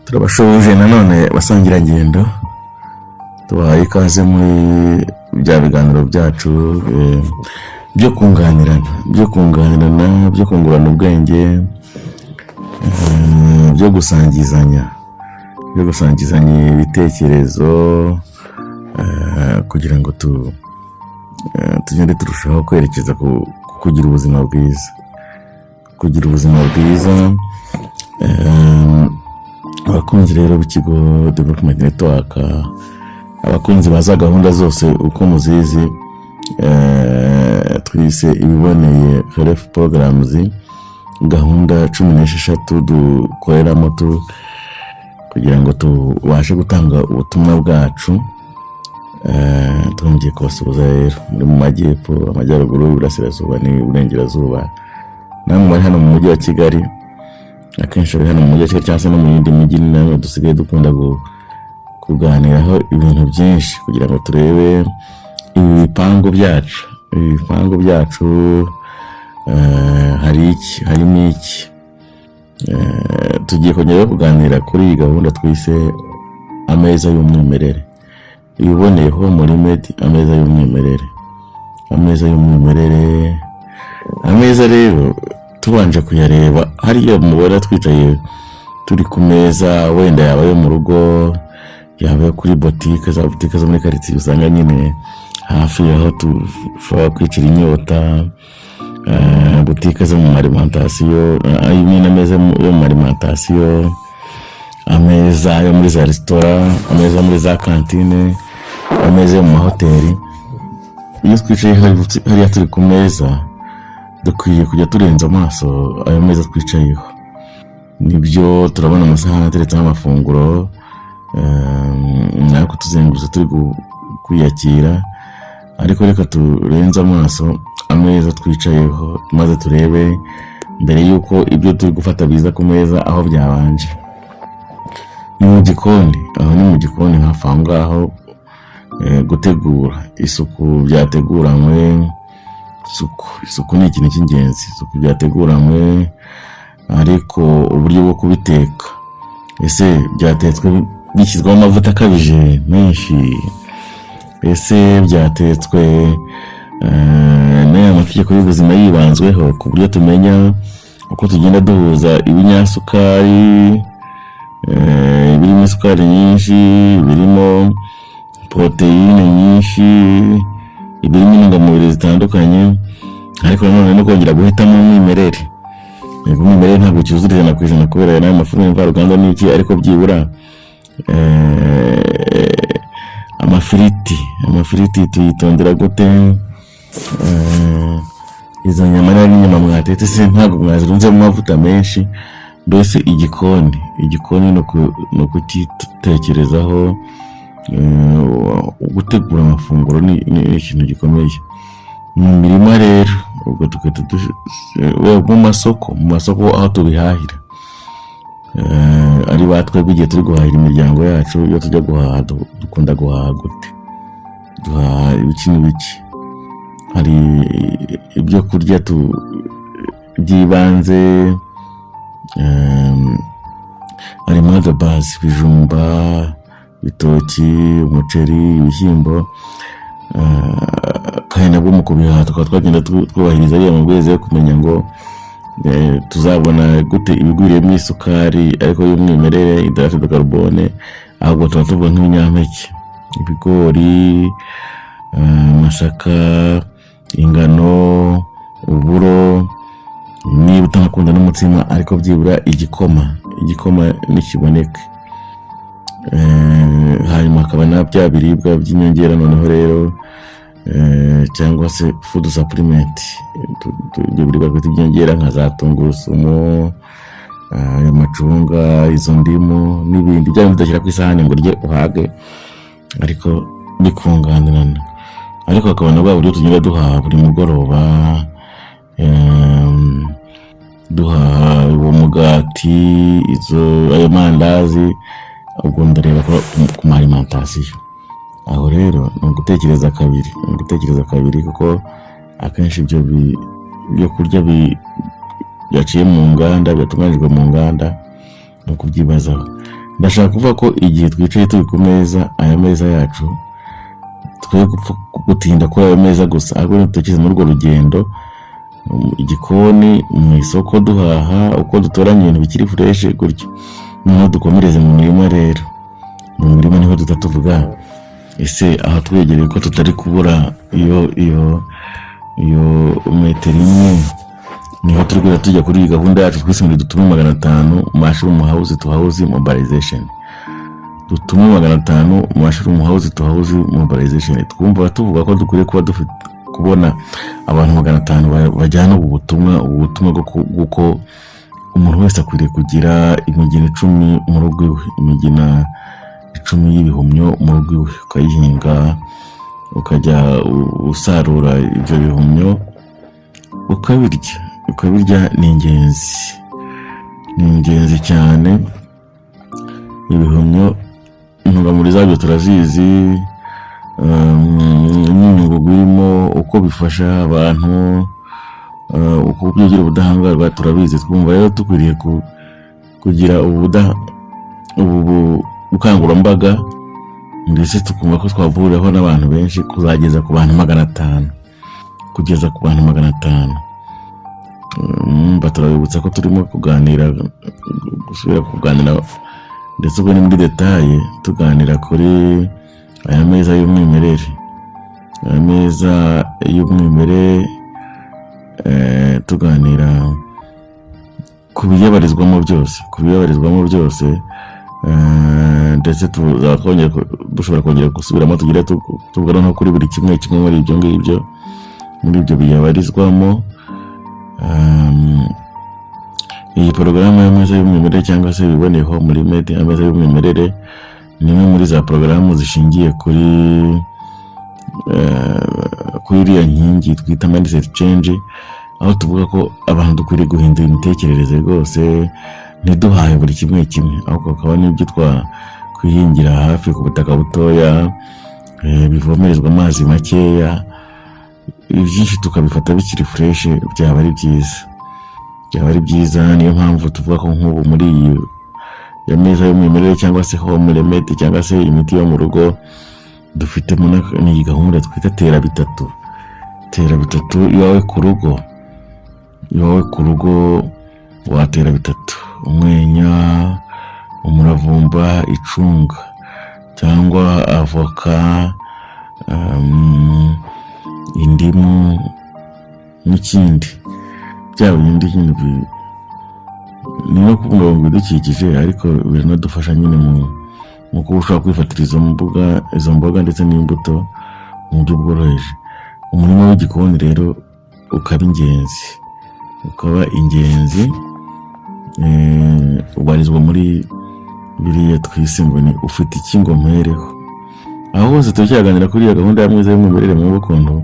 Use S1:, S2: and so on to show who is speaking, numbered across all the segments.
S1: Turabashoboje nanone basangira ngendo tubahaye ikaze muri bya biganiro byacu byo kunganirana byo kungurana ubwenge, byo gusangizanya ibitekerezo kugira ngo tugende turushaho kwerekeza kugira ubuzima bwiza. Abakunzi rero b'ikigo Development Network, abakunzi baza gahunda zose uko muzizi, twise ibiboneye health programs, gahunda 16 dukoreramo kugira ngo tubashe gutanga ubutumwa bwacu. Twongeye kubasuhuza rero muri mu majyepfo, amajyaruguru, iburasirazuba n'iburengerazuba, namwe bari hano mu mujyi wa Kigali. Akenshi hano mu mujyi wa Kigali cyangwa se no mu yindi mijyi namwe dusigaye dukunda kuganiraho ibintu byinshi kugira ngo turebe ibipango byacu harimo iki. Tugiye kongera kuganira kuri iyi gahunda twise ameza y'umwimerere, ibiboneyeho muri medi, ameza rero tubanje kuyareba. Hariya mubona twicaye turi ku meza, wenda yaba yo mu rugo, yaba kuri botike zo muri quartier, usanga nyine hafi aho tushobora kwicira inyota. Botike zo mu alimentation, ameza yo mu alimentation, ameza yo muri za restaurant, ameza muri za kantine, ameza yo mu mahoteli. Iyo twicaye hariya turi ku meza, dukwiye kujya turenza amaso ayo meza twicayeho. Nibyo turabona amasahani ateretseho amafunguro, nako tuzengurutse turi kwiyakira, ariko reka turenze amaso ameza twicayeho maze turebe mbere yuko ibyo turi gufata biza ku meza aho byabanje. Ni mu gikoni hafi aho ngaho, gutegura isuku byateguranywe. Isuku ni ikintu cy'ingenzi, byateguranywe, ariko uburyo bwo kubiteka, ese byatetswe bishyizweho amavuta akabije menshi, ese byatetswe n'aya mategeko y'ubuzima yibanzweho, ku buryo tumenya uko tugenda duhuza ibinyasukari, birimo isukari nyinshi, birimo poroteyine nyinshi, birimo intungamubiri zitandukanye, ariko nanone no kongera guhitamo umwimerere. Umwimerere ntabwo cyuzura 100% kubera nayo mafumbire mvaruganda n'iki, ariko byibura amafiriti tuyitondera gute? Izo nyama n'inyama mwatetse se ntabwo mwazirunze mu mavuta menshi. Mbese igikoni no kutitekerezaho. Gutegura amafunguro ni ikintu gikomeye mu mirima rero. Ubwo tukete mu masoko aho tubihahira, ari batwebwe igihe turi guhahira imiryango yacu. Iyo tujya guhaha dukunda guhaha gute? Duhaha ibiki? Hari ibyo kurya by'ibanze, harimo de base, ibijumba, ibitoki, umuceri, ibishyimbo, kandi nabwo mu kubihaha tukaba twagenda twubahiriza ariya mabwiriza yo kumenya ngo tuzabona gute ibigwiriyemo isukari ariko y'umwimerere, hydrate de carbone. Ahubwo tuba tuvuga nk'ibinyampeke, ibigori, amasaka, ingano, uburo, niba utanakunda n'umutsima ariko byibura igikoma nikiboneke. Hanyuma akaba na bya biribwa by'inyongera noneho rero, cyangwa se food supplement, ibyo biribwa by'inyongera nka za tungurusumu, amacunga, izo ndimu n'ibindi byaba bidashyira ku isahani ngo urye uhage, ariko bikunganirana. Ariko akaba na bwa buryo tugenda duhaha buri mugoroba, duhaha uwo mugati, ayo mandazi. Ubwo ndareba ku alimentation. Aho rero ni ugutekereza kabiri, kuko akenshi ibyo byo kurya byaciye mu nganda, byatunganijwe mu nganda, no kubyibazaho. ndashaka kuvuga ko igihe twicaye turi ku meza, aya meza yacu twe gutinda kuri ayo meza gusa, ahubwo dutekereza muri urwo rugendo, igikoni, mu isoko duhaha, uko dutoranya ibintu bikiri fureshe gutyo. Noneho dukomereze mu mirima rero. Mu mirima niho tutatuvuga ese aho twegereye ko tutari kubura iyo metero imwe, niho turi tujya kuri iyi gahunda yacu twise muri dutume 500 mushroom house to house mobilization. Dutume 500 mushroom house to house mobilization. Twumva tuvuga ko dukwiye kuba dufite kubona abantu 500 bajyana ubutumwa bw'uko umuntu wese akwiriye kugira imigina 10 mu rugo iwe, imigina 10 y'ibihumyo mu rugo iwe, ukayihinga, ukajya usarura ibyo bihumyo ukabirya. Ni ingenzi cyane. Ibihumyo intungamubiri zabyo turazizi, n'imyugugu irimo, uko bifasha abantu, uko byongera ubudahangarwa turabizi. Twumva rero dukwiriye kugira ubu bukangurambaga, ndetse tukumva ko twavuriraho n'abantu benshi kuzageza ku bantu 500, kugeza ku bantu 500. Turabibutsa ko turimo gusubira kuganira ndetse ubwo ni muri detaye, tuganira kuri aya meza y'umwimerere. Aya meza y'umwimerere, tuganira ku biyabarizwamo byose, ndetse dushobora kongera gusubiramo tugira tuvuga no kuri buri kimwe muri ibyo ngibyo, muri ibyo biyabarizwamo. Iyi porogaramu y'ameza y'umwimerere cyangwa se biboneho muri mede y'ameza y'umwimerere ni imwe muri za porogaramu zishingiye kuri iriya nkingi twita mindset change, aho tuvuga ko abantu dukwiriye guhindura imitekerereze rwose, ntiduhaye buri kimwe, ahubwo hakaba n'ibyo kwihingira hafi ku butaka butoya, bivomerezwa amazi makeya, ibyinshi tukabifata bikiri fresh, byaba ari byiza. Niyo mpamvu tuvuga ko nk'ubu muri iyi ya meza y'umwimerere cyangwa se home remedy cyangwa se imiti yo mu rugo, dufitemo n'iyi gahunda twita tera bitatu. Iwawe ku rugo watera bitatu: umwenya, umuravumba, icunga cyangwa avoka, indimu n'ikindi. Byaba ibindi nyine ni no kubungabunga ibidukikije, ariko biranadufasha nyine mu kuba ushobora kwifatira izo mboga ndetse n'imbuto mu buryo bworoheje. Umurimo w'igikoni rero ukaba ingenzi, ubarizwa muri biriya twise ngo ni ufite iki ngo mpereho. Aho hose turacyaganira kuri iyo gahunda ya meza y'umwimerere, mu bukuntu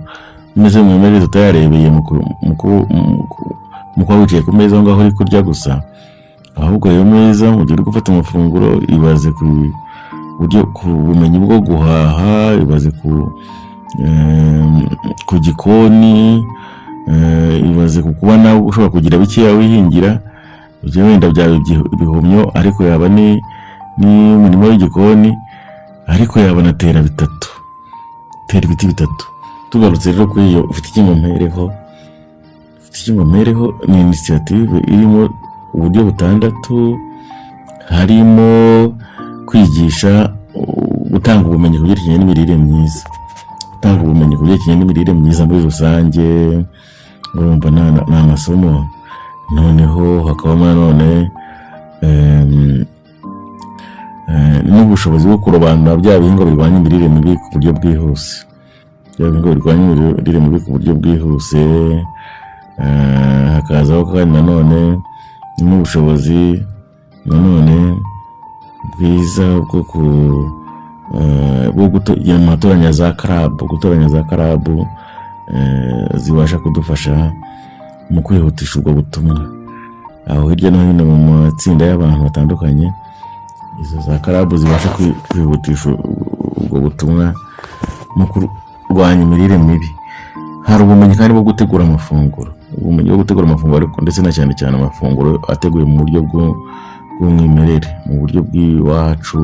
S1: meza y'umwimerere tutayarebeye mu kuba wicaye ku meza aho ngaho uri kurya gusa, ahubwo iyo meza mu gihe uri gufata amafunguro ibaze ku bumenyi bwo guhaha, ibaze ku gikoni, ibaze ku kuba nawe ushobora kugira bikeya wihingira. Ibyo wenda byaba ibihumyo, ariko yaba ni umurimo w'igikoni, ariko yaba na tera ibiti 3. Tugarutse rero kuri iyo ufite iki ngo mpereho, ni initiative irimo uburyo 6, harimo kwigisha, gutanga ubumenyi ku byerekeranye n'imirire myiza, muri rusange. Urumva ni amasomo. Noneho hakabamo nanone n'ubushobozi bwo kurobanura bya bihingwa birwanya imirire mibi ku buryo bwihuse. Hakazaho kandi nanone n'ubushobozi bwiza bwo gutoranya za karabu zibasha kudufasha mu kwihutisha ubwo butumwa. Aho hirya no hino mu matsinda y'abantu batandukanye, izo za karabu zibasha kwihutisha ubwo butumwa mu kurwanya imirire mibi. Hari ubumenyi kandi bwo gutegura amafunguro, ariko ndetse na cyane amafunguro ateguye mu buryo bwo bw'umwimerere, mu buryo bw'iwacu,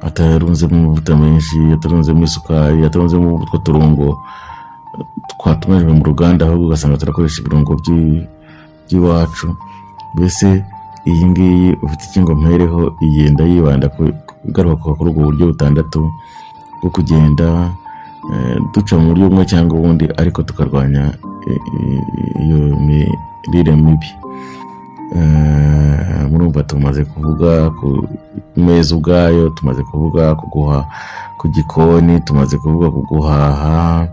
S1: atarunzemo amavuta menshi, atarunzemo isukari, atarunzemo utwo turungo twatumijwe mu ruganda, ahubwo ugasanga turakoresha ibirungo by'iwacu. Mbese iyi ngiyi ufite ikingo mpereho igenda yibanda igaruka kuri ubwo buryo butandatu bwo kugenda duca mu buryo bumwe cyangwa ubundi, ariko tukarwanya iyo mirire mibi. Murumva tumaze kuvuga ku meza ubwayo, tumaze kuvuga kuguha ku gikoni, tumaze kuvuga kuguhaha,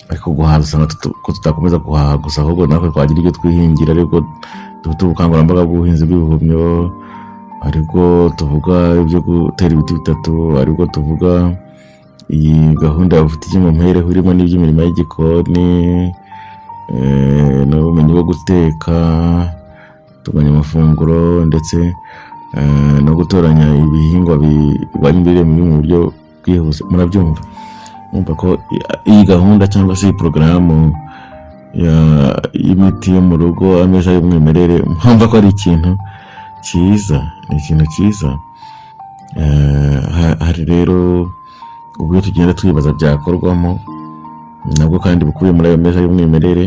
S1: ariko guhaha usanga ko tutakomeza guhaha gusa, ahubwo natwe twagira ibyo twihingira, ariko dufite ubukangurambaga bw'ubuhinzi bw'ibihumyo, ariko tuvuga ibyo gutera ibiti bitatu, ariko tuvuga iyi gahunda ufite ikingo mpereho irimo n'iby'imirimo y'igikoni, n'ubumenyi bwo guteka, tuganya amafunguro, ndetse no gutoranya ibihingwa birwanya imirire mibi mu buryo bwihuse. Murabyumva, mwumva ko iyi gahunda cyangwa se iyi porogaramu y'imiti yo mu rugo, ameza y'umwimerere, mpamva ko ari ikintu cyiza, ni ikintu cyiza. Hari rero uburyo tugenda twibaza byakorwamo nabwo kandi bukubiye muri ayo meza y'umwimerere,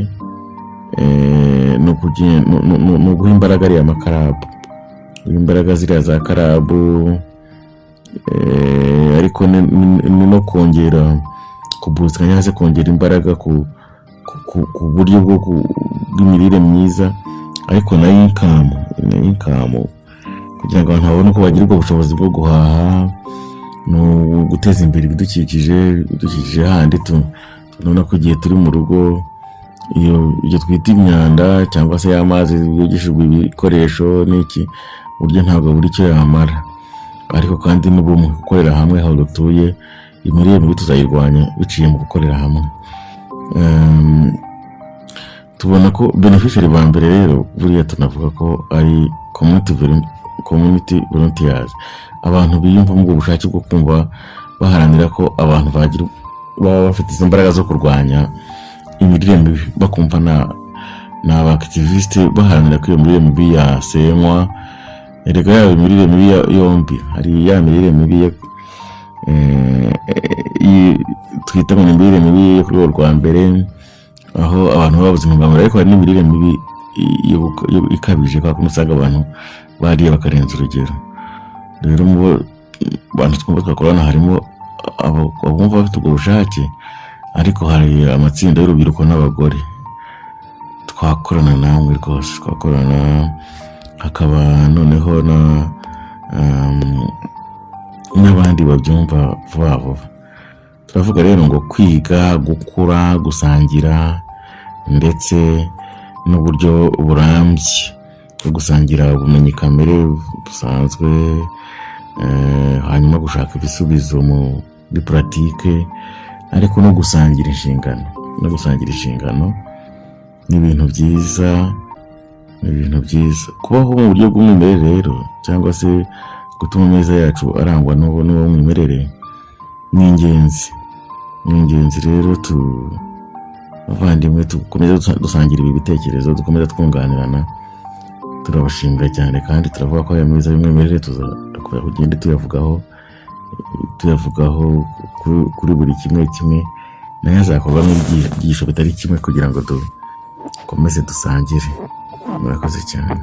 S1: ni uguha imbaraga ariya makarabu, imbaraga ziriya za karabu, ariko ni no kongera kubusika cyangwa se kongera imbaraga ku buryo bw'imirire myiza, ariko na inkamu kugira ngo abantu babone uko bagira ubwo bushobozi bwo guhaha, no guteza imbere ibidukikije handi tunabona ko igihe turi mu rugo, iyo twita imyanda cyangwa se y'amazi yogeshejwe ibikoresho n'iki, buryo ntabwo buri icyo yamara, ariko kandi n'ubumwe, gukorera hamwe aho dutuye, imirire mibi tuzayirwanya biciye mu gukorera hamwe. Tubona ko beneficiary ba mbere rero buriya tunavuga ko ari community volunteers, abantu biyumvamo ubwo bushake bwo kumva baharanira ko abantu baba bafite izo mbaraga zo kurwanya imirire mibi, bakumva na abactiviste baharanira ko iyo mirire mibi yasenywa. Erega yaba imirire mibi yombi, hari ya mirire mibi twita ngo imirire mibi yo ku rwego rwa mbere, aho abantu babuze intungamubiri, ariko hari n'imirire mibi ikabije, kwa kundi usanga abantu bariye bakarenza urugero. Rero mu bantu twumva twakorana harimo abumva bafite ubwo bushake, ariko hari amatsinda y'urubyiruko n'abagore twakorana namwe rwose, twakorana, hakaba noneho n'abandi babyumva vuba vuba. Turavuga rero ngo kwiga, gukura, gusangira, ndetse n'uburyo burambye bwo gusangira ubumenyi kamere busanzwe, hanyuma gushaka ibisubizo muri puratike, ariko no gusangira inshingano. Ni ibintu byiza, kubaho mu buryo bw'umwimerere rero, cyangwa se gutuma ameza yacu arangwa n'uwo mwimerere, ni ingenzi rero. Bavandimwe, dukomeza dusangira ibi bitekerezo, dukomeza twunganirana. Turabashimira cyane, kandi turavuga ko aya meza y'umwimerere tugenda tuyavugaho kuri buri kimwe, nayo azakorwamo ibyigisho bitari kimwe kugira ngo dukomeze dusangire. Murakoze cyane.